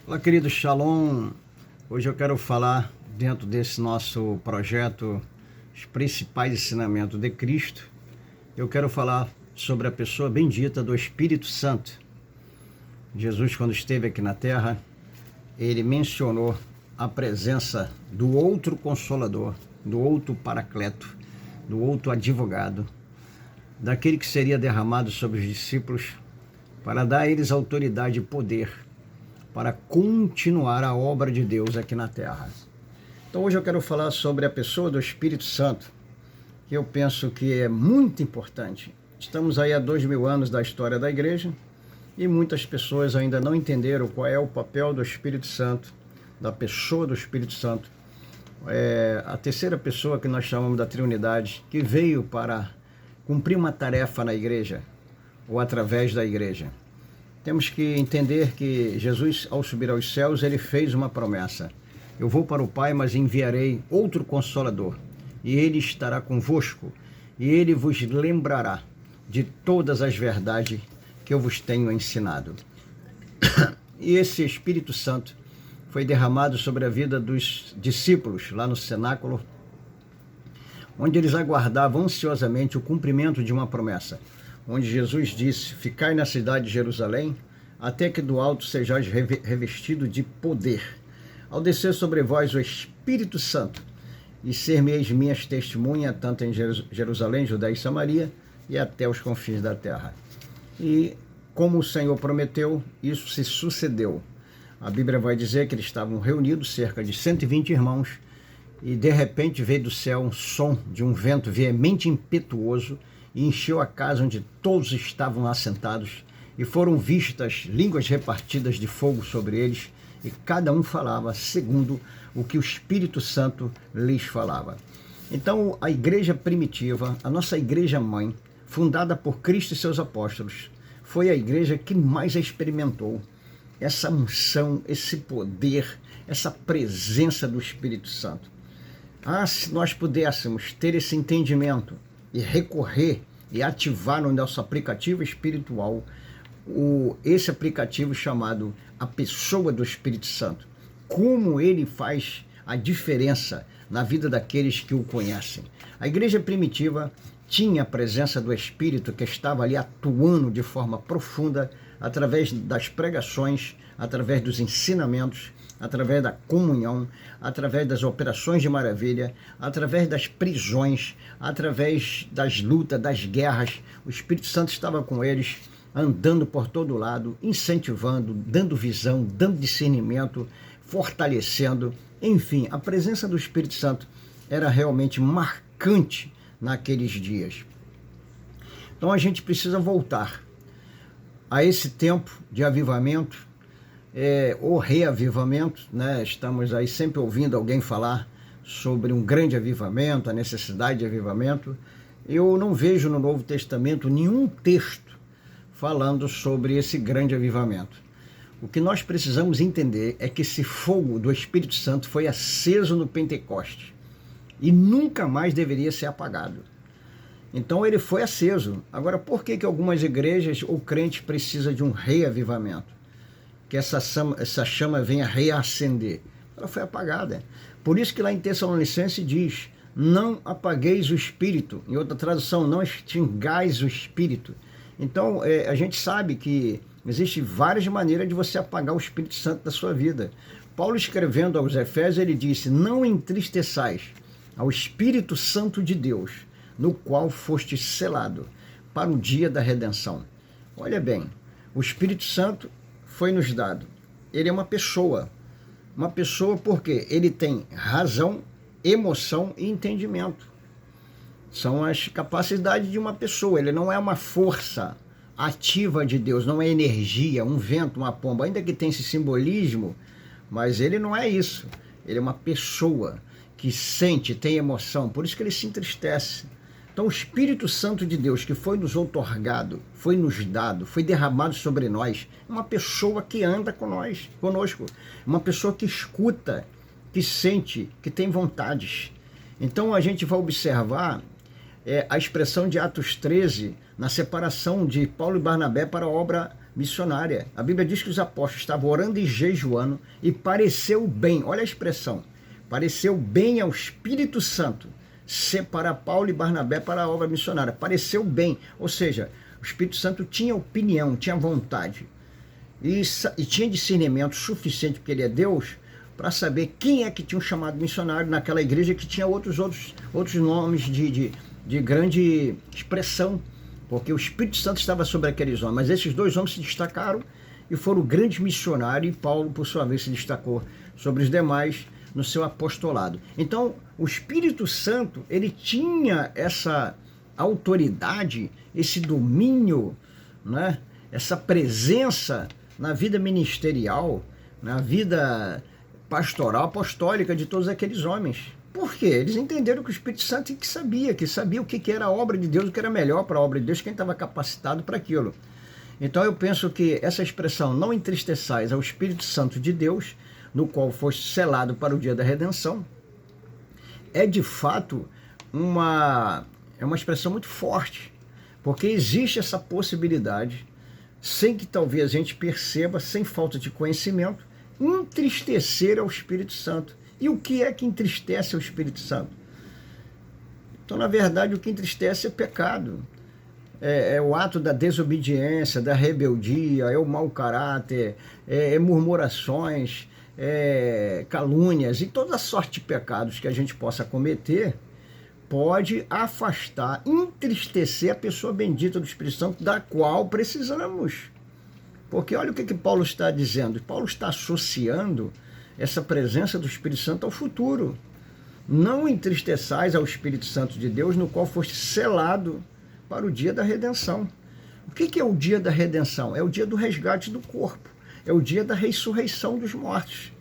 Olá, querido Shalom. Hoje eu quero falar, dentro desse nosso projeto, os principais ensinamentos de Cristo. Eu quero falar sobre a pessoa bendita do Espírito Santo. Jesus, quando esteve aqui na terra, ele mencionou a presença do outro Consolador, do outro Paracleto, do outro advogado, daquele que seria derramado sobre os discípulos para dar a eles autoridade e poder para continuar a obra de Deus aqui na terra. Então hoje eu quero falar sobre a pessoa do Espírito Santo, que eu penso que é muito importante. Estamos aí há 2000 anos da história da igreja e muitas pessoas ainda não entenderam qual é o papel do Espírito Santo, da pessoa do Espírito Santo. É a terceira pessoa que nós chamamos da Trindade, que veio para cumprir uma tarefa na igreja ou através da igreja. Temos que entender que Jesus, ao subir aos céus, ele fez uma promessa. Eu vou para o Pai, mas enviarei outro Consolador, e ele estará convosco, e ele vos lembrará de todas as verdades que eu vos tenho ensinado. E esse Espírito Santo foi derramado sobre a vida dos discípulos, lá no cenáculo, onde eles aguardavam ansiosamente o cumprimento de uma promessa, onde Jesus disse: ficai na cidade de Jerusalém, até que do alto sejais revestido de poder, ao descer sobre vós o Espírito Santo, e ser-me-eis minhas testemunhas, tanto em Jerusalém, Judéia e Samaria, e até os confins da terra. E como o Senhor prometeu, isso se sucedeu. A Bíblia vai dizer que eles estavam reunidos, cerca de 120 irmãos, e de repente veio do céu um som de um vento veemente e impetuoso, e encheu a casa onde todos estavam assentados, e foram vistas línguas repartidas de fogo sobre eles, e cada um falava segundo o que o Espírito Santo lhes falava. Então, a igreja primitiva, a nossa igreja mãe, fundada por Cristo e seus apóstolos, foi a igreja que mais experimentou essa unção, esse poder, essa presença do Espírito Santo. Se nós pudéssemos ter esse entendimento e recorrer e ativar no nosso aplicativo espiritual, esse aplicativo chamado A Pessoa do Espírito Santo, como ele faz a diferença na vida daqueles que o conhecem. A igreja primitiva tinha a presença do Espírito, que estava ali atuando de forma profunda através das pregações, através dos ensinamentos, através da comunhão, através das operações de maravilha, através das prisões, através das lutas, das guerras. O Espírito Santo estava com eles, andando por todo lado, incentivando, dando visão, dando discernimento, fortalecendo. Enfim, a presença do Espírito Santo era realmente marcante naqueles dias. Então a gente precisa voltar a esse tempo de avivamento, ou reavivamento, né? Estamos aí sempre ouvindo alguém falar sobre um grande avivamento, a necessidade de avivamento. Eu não vejo no Novo Testamento nenhum texto falando sobre esse grande avivamento. O que nós precisamos entender é que esse fogo do Espírito Santo foi aceso no Pentecoste e nunca mais deveria ser apagado. Então ele foi aceso. Agora, por que algumas igrejas ou crentes precisam de um reavivamento? Que essa chama venha reacender. Ela foi apagada. Por isso que lá em Tessalonicenses diz: não apagueis o Espírito. Em outra tradução, não extingais o Espírito. Então, a gente sabe que existem várias maneiras de você apagar o Espírito Santo da sua vida. Paulo, escrevendo aos Efésios, ele disse: não entristeçais ao Espírito Santo de Deus, no qual foste selado para o dia da redenção. Olha bem, o Espírito Santo foi nos dado. Ele é uma pessoa. Uma pessoa porque ele tem razão, emoção e entendimento. São as capacidades de uma pessoa. Ele não é uma força ativa de Deus, não é energia, um vento, uma pomba, ainda que tenha esse simbolismo, mas ele não é isso. Ele é uma pessoa que sente, tem emoção, por isso que ele se entristece. Então o Espírito Santo de Deus, que foi nos outorgado, foi nos dado, foi derramado sobre nós, é uma pessoa que anda conosco, uma pessoa que escuta, que sente, que tem vontades. Então a gente vai observar a expressão de Atos 13, na separação de Paulo e Barnabé para a obra missionária. A Bíblia diz que os apóstolos estavam orando e jejuando e pareceu bem, olha a expressão, pareceu bem ao Espírito Santo separar Paulo e Barnabé para a obra missionária. Pareceu bem, ou seja, o Espírito Santo tinha opinião, tinha vontade e tinha discernimento suficiente, porque ele é Deus, para saber quem é que tinha um chamado missionário naquela igreja que tinha outros nomes de grande expressão, porque o Espírito Santo estava sobre aqueles homens. Mas esses dois homens se destacaram e foram grandes missionários, e Paulo, por sua vez, se destacou sobre os demais no seu apostolado. Então, o Espírito Santo, ele tinha essa autoridade, esse domínio, né? Essa presença na vida ministerial, na vida pastoral, apostólica de todos aqueles homens. Por quê? Eles entenderam que o Espírito Santo que sabia o que era a obra de Deus, o que era melhor para a obra de Deus, quem estava capacitado para aquilo. Então eu penso que essa expressão, não entristeçais ao Espírito Santo de Deus, no qual foste selado para o dia da redenção, é de fato uma expressão muito forte, porque existe essa possibilidade, sem que talvez a gente perceba, sem falta de conhecimento, entristecer ao Espírito Santo. E o que é que entristece o Espírito Santo? Então, na verdade, o que entristece é pecado. É o ato da desobediência, da rebeldia, é o mau caráter, é murmurações, calúnias e toda sorte de pecados que a gente possa cometer pode afastar, entristecer a pessoa bendita do Espírito Santo, da qual precisamos. Porque olha o que Paulo está dizendo. Paulo está associando essa presença do Espírito Santo ao futuro. Não entristeçais ao Espírito Santo de Deus, no qual foste selado para o dia da redenção. O que é o dia da redenção? É o dia do resgate do corpo. É o dia da ressurreição dos mortos.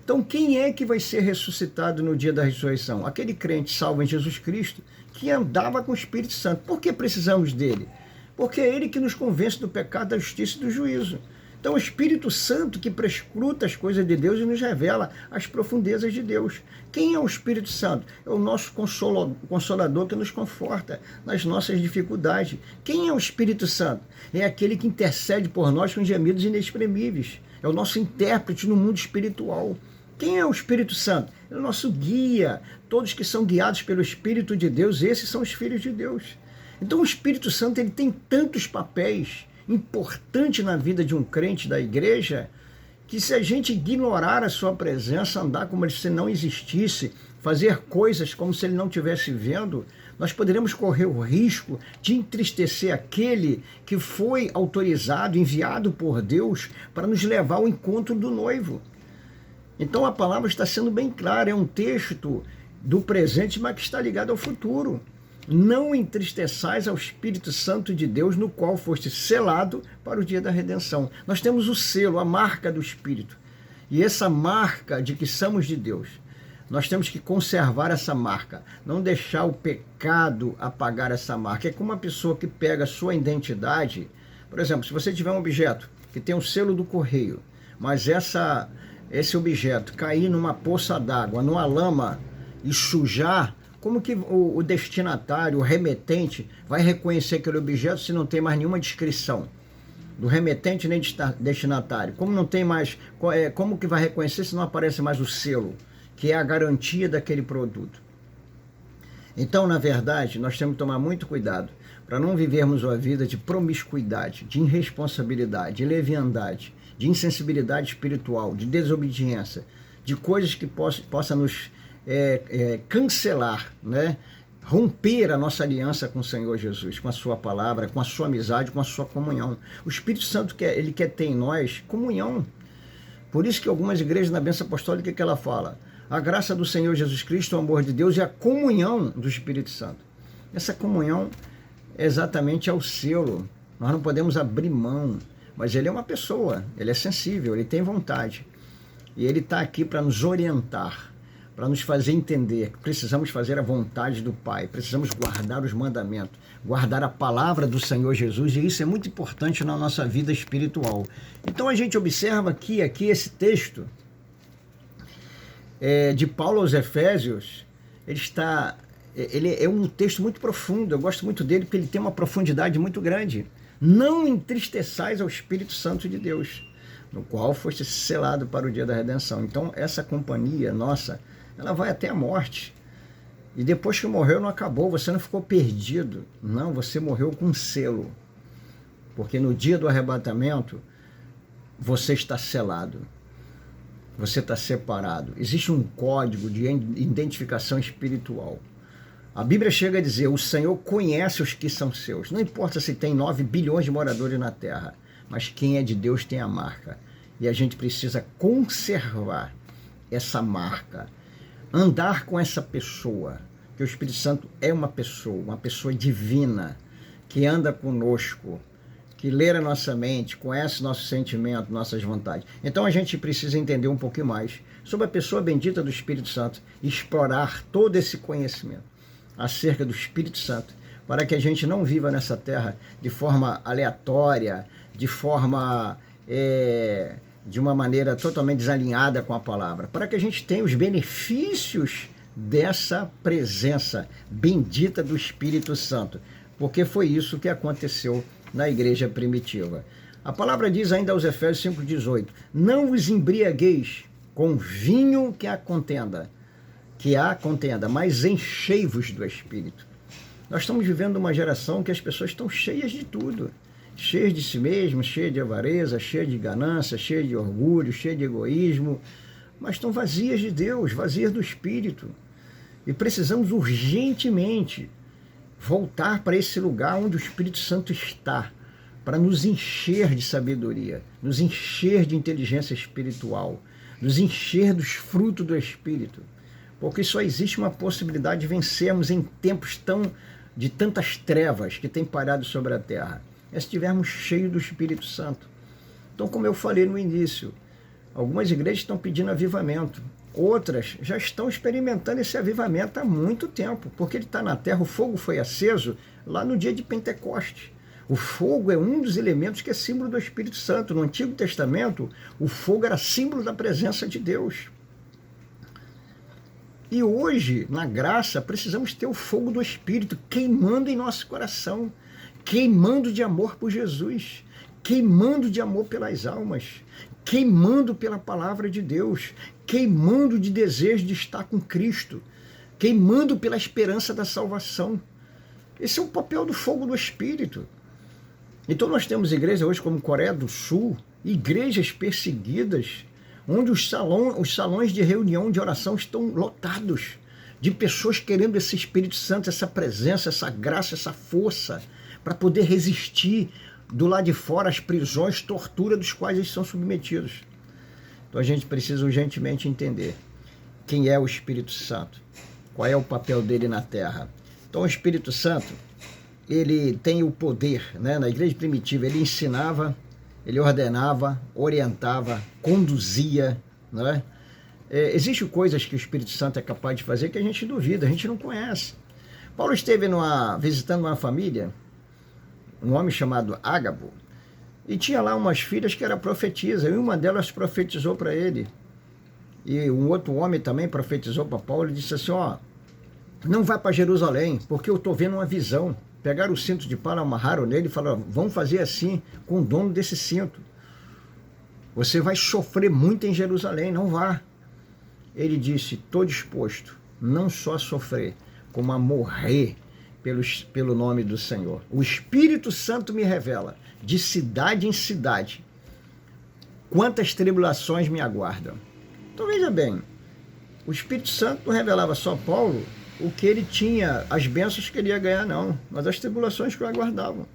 Então, quem é que vai ser ressuscitado no dia da ressurreição? Aquele crente salvo em Jesus Cristo que andava com o Espírito Santo. Por que precisamos dele? Porque é ele que nos convence do pecado, da justiça e do juízo. Então, o Espírito Santo que prescruta as coisas de Deus e nos revela as profundezas de Deus. Quem é o Espírito Santo? É o nosso consolador que nos conforta nas nossas dificuldades. Quem é o Espírito Santo? É aquele que intercede por nós com gemidos inexprimíveis. É o nosso intérprete no mundo espiritual. Quem é o Espírito Santo? É o nosso guia. Todos que são guiados pelo Espírito de Deus, esses são os filhos de Deus. Então, o Espírito Santo ele tem tantos papéis importante na vida de um crente da igreja, que se a gente ignorar a sua presença, andar como se não existisse, fazer coisas como se ele não estivesse vendo, nós poderemos correr o risco de entristecer aquele que foi autorizado, enviado por Deus para nos levar ao encontro do noivo. Então a palavra está sendo bem clara, é um texto do presente, mas que está ligado ao futuro. Não entristeçais ao Espírito Santo de Deus, no qual foste selado para o dia da redenção. Nós temos o selo, a marca do Espírito. E essa marca de que somos de Deus, nós temos que conservar essa marca, não deixar o pecado apagar essa marca. É como uma pessoa que pega a sua identidade. Por exemplo, se você tiver um objeto que tem o selo do correio, mas esse objeto cair numa poça d'água, numa lama e sujar, como que o destinatário, o remetente, vai reconhecer aquele objeto se não tem mais nenhuma descrição do remetente nem destinatário? Como não tem mais, como que vai reconhecer se não aparece mais o selo, que é a garantia daquele produto? Então, na verdade, nós temos que tomar muito cuidado para não vivermos uma vida de promiscuidade, de irresponsabilidade, de leviandade, de insensibilidade espiritual, de desobediência, de coisas que possam nos cancelar, né? Romper a nossa aliança com o Senhor Jesus, com a sua palavra, com a sua amizade, com a sua comunhão. O Espírito Santo ele quer ter em nós comunhão. Por isso que algumas igrejas na bênção apostólica que ela fala, a graça do Senhor Jesus Cristo, o amor de Deus e a comunhão do Espírito Santo. Essa comunhão exatamente é o selo. Nós não podemos abrir mão, mas ele é uma pessoa, ele é sensível, ele tem vontade. E ele está aqui para nos orientar, para nos fazer entender que precisamos fazer a vontade do Pai, precisamos guardar os mandamentos, guardar a palavra do Senhor Jesus, e isso é muito importante na nossa vida espiritual. Então a gente observa que aqui esse texto de Paulo aos Efésios, ele é um texto muito profundo, eu gosto muito dele porque ele tem uma profundidade muito grande. Não entristeçais ao Espírito Santo de Deus, no qual foste selado para o dia da redenção. Então, essa companhia nossa, ela vai até a morte. E depois que morreu, não acabou, você não ficou perdido. Não, você morreu com um selo. Porque no dia do arrebatamento, você está selado. Você está separado. Existe um código de identificação espiritual. A Bíblia chega a dizer, o Senhor conhece os que são seus. Não importa se tem 9 bilhões de moradores na Terra, mas quem é de Deus tem a marca. E a gente precisa conservar essa marca. Andar com essa pessoa, que o Espírito Santo é uma pessoa divina, que anda conosco, que lê a nossa mente, conhece nosso sentimento, nossas vontades. Então a gente precisa entender um pouquinho mais sobre a pessoa bendita do Espírito Santo e explorar todo esse conhecimento acerca do Espírito Santo, para que a gente não viva nessa terra de forma aleatória, de forma de uma maneira totalmente desalinhada com a palavra, para que a gente tenha os benefícios dessa presença bendita do Espírito Santo, porque foi isso que aconteceu na igreja primitiva. A palavra diz ainda aos Efésios 5,18, não vos embriagueis com vinho que há contenda, mas enchei-vos do Espírito. Nós estamos vivendo uma geração que as pessoas estão cheias de tudo, cheias de si mesmas, cheias de avareza, cheias de ganância, cheias de orgulho, cheias de egoísmo, mas estão vazias de Deus, vazias do Espírito. E precisamos urgentemente voltar para esse lugar onde o Espírito Santo está, para nos encher de sabedoria, nos encher de inteligência espiritual, nos encher dos frutos do Espírito. Porque só existe uma possibilidade de vencermos em tempos de tantas trevas que têm parado sobre a terra. É se estivermos cheios do Espírito Santo. Então, como eu falei no início, algumas igrejas estão pedindo avivamento. Outras já estão experimentando esse avivamento há muito tempo, porque ele está na terra, o fogo foi aceso lá no dia de Pentecostes. O fogo é um dos elementos que é símbolo do Espírito Santo. No Antigo Testamento, o fogo era símbolo da presença de Deus. E hoje, na graça, precisamos ter o fogo do Espírito queimando em nosso coração, queimando de amor por Jesus, queimando de amor pelas almas, queimando pela palavra de Deus, queimando de desejo de estar com Cristo, queimando pela esperança da salvação. Esse é o papel do fogo do Espírito. Então nós temos igrejas hoje como Coreia do Sul, igrejas perseguidas, onde os salões de reunião de oração estão lotados de pessoas querendo esse Espírito Santo, essa presença, essa graça, essa força, para poder resistir do lado de fora às prisões, tortura dos quais eles são submetidos. Então a gente precisa urgentemente entender quem é o Espírito Santo, qual é o papel dele na terra. Então o Espírito Santo, ele tem o poder, né? Na igreja primitiva ele ensinava, ele ordenava, orientava, conduzia, né? Existem coisas que o Espírito Santo é capaz de fazer que a gente duvida, a gente não conhece. Paulo esteve visitando uma família, um homem chamado Ágabo, e tinha lá umas filhas que eram profetisas, e uma delas profetizou para ele. E um outro homem também profetizou para Paulo e disse assim, ó, não vai para Jerusalém, porque eu estou vendo uma visão. Pegaram o cinto de palha, amarraram nele e falaram, vamos fazer assim com o dono desse cinto. Você vai sofrer muito em Jerusalém, não vá. Ele disse, estou disposto não só a sofrer, como a morrer pelo nome do Senhor. O Espírito Santo me revela, de cidade em cidade, quantas tribulações me aguardam. Então veja bem, o Espírito Santo não revelava só a Paulo o que ele tinha, as bênçãos que ele ia ganhar, não, mas as tribulações que o aguardavam.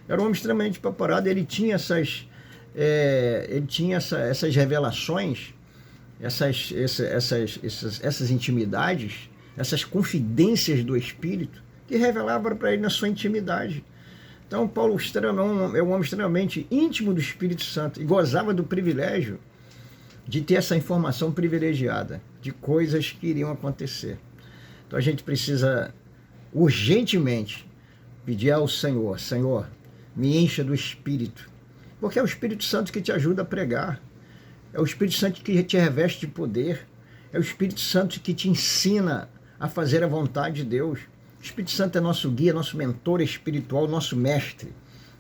Era um homem extremamente preparado, ele tinha essas revelações, essas intimidades, essas confidências do Espírito, que revelava para ele na sua intimidade. Então Paulo é um homem extremamente íntimo do Espírito Santo e gozava do privilégio de ter essa informação privilegiada de coisas que iriam acontecer. Então a gente precisa urgentemente pedir ao Senhor, Senhor, me encha do Espírito, porque é o Espírito Santo que te ajuda a pregar, é o Espírito Santo que te reveste de poder, é o Espírito Santo que te ensina a fazer a vontade de Deus. O Espírito Santo é nosso guia, nosso mentor espiritual, nosso mestre.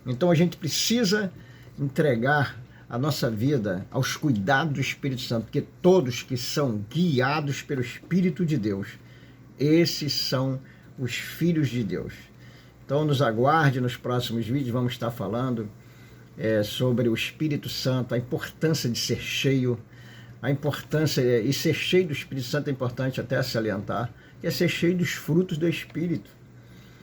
Então a gente precisa entregar a nossa vida aos cuidados do Espírito Santo, porque todos que são guiados pelo Espírito de Deus, esses são os filhos de Deus. Então nos aguarde nos próximos vídeos, vamos estar falando sobre o Espírito Santo, a importância de ser cheio, a importância, e ser cheio do Espírito Santo é importante até salientar, que é ser cheio dos frutos do Espírito,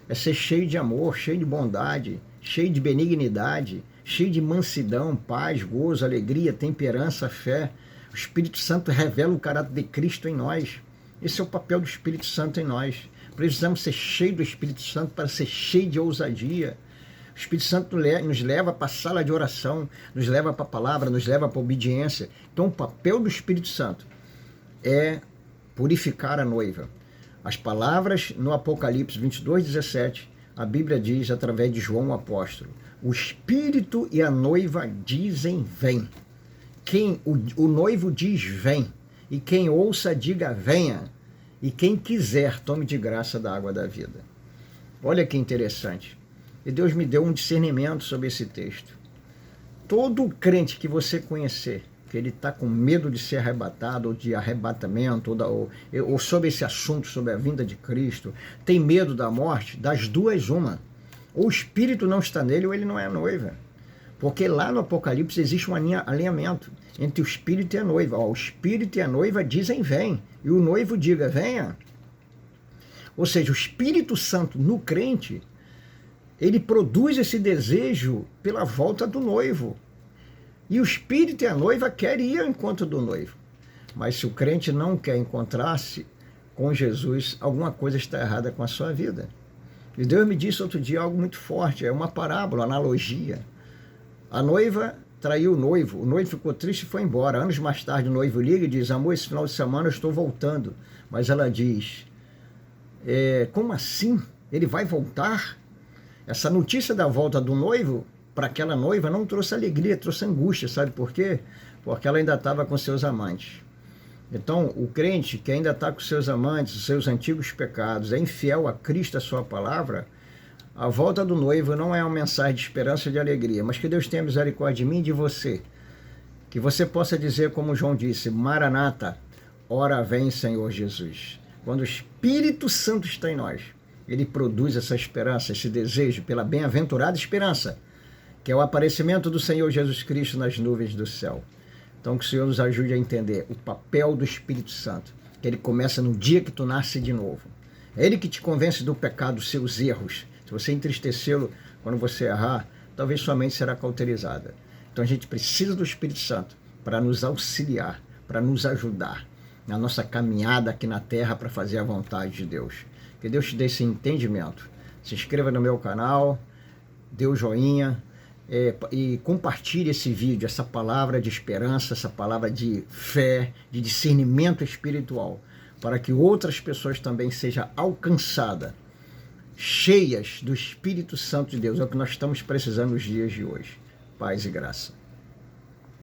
é ser cheio de amor, cheio de bondade, cheio de benignidade, cheio de mansidão, paz, gozo, alegria, temperança, fé. O Espírito Santo revela o caráter de Cristo em nós. Esse é o papel do Espírito Santo em nós. Precisamos ser cheios do Espírito Santo para ser cheio de ousadia. O Espírito Santo nos leva para a sala de oração, nos leva para a palavra, nos leva para a obediência. Então o papel do Espírito Santo é purificar a noiva. As palavras no Apocalipse 22:17, a Bíblia diz através de João o apóstolo: o Espírito e a noiva dizem vem. O noivo diz vem, e quem ouça diga venha, e quem quiser tome de graça da água da vida. Olha que interessante. E Deus me deu um discernimento sobre esse texto. Todo crente que você conhecer, que ele está com medo de ser arrebatado, ou de arrebatamento, ou sobre esse assunto, sobre a vinda de Cristo, tem medo da morte, das duas uma. Ou o Espírito não está nele, ou ele não é a noiva. Porque lá no Apocalipse existe um alinhamento entre o Espírito e a noiva. O Espírito e a noiva dizem vem, e o noivo diga venha. Ou seja, o Espírito Santo no crente, ele produz esse desejo pela volta do noivo. E o Espírito e a noiva querem ir ao encontro do noivo. Mas se o crente não quer encontrar-se com Jesus, alguma coisa está errada com a sua vida. E Deus me disse outro dia algo muito forte, é uma parábola, analogia. A noiva traiu o noivo ficou triste e foi embora. Anos mais tarde o noivo liga e diz: amor, esse final de semana eu estou voltando. Mas ela diz: como assim? Ele vai voltar? Essa notícia da volta do noivo, para aquela noiva, não trouxe alegria, trouxe angústia. Sabe por quê? Porque ela ainda estava com seus amantes. Então, o crente que ainda está com seus amantes, os seus antigos pecados, é infiel a Cristo, a sua palavra, a volta do noivo não é uma mensagem de esperança e de alegria, mas que Deus tenha misericórdia de mim e de você. Que você possa dizer, como João disse: Maranata, ora vem, Senhor Jesus. Quando o Espírito Santo está em nós, ele produz essa esperança, esse desejo pela bem-aventurada esperança, que é o aparecimento do Senhor Jesus Cristo nas nuvens do céu. Então que o Senhor nos ajude a entender o papel do Espírito Santo, que ele começa no dia que tu nasce de novo. É ele que te convence do pecado, dos seus erros. Se você entristecê-lo quando você errar, talvez sua mente será cauterizada. Então a gente precisa do Espírito Santo para nos auxiliar, para nos ajudar na nossa caminhada aqui na terra para fazer a vontade de Deus. Que Deus te dê esse entendimento. Se inscreva no meu canal, dê o joinha e compartilhe esse vídeo, essa palavra de esperança, essa palavra de fé, de discernimento espiritual, para que outras pessoas também sejam alcançadas, cheias do Espírito Santo de Deus. É o que nós estamos precisando nos dias de hoje. Paz e graça.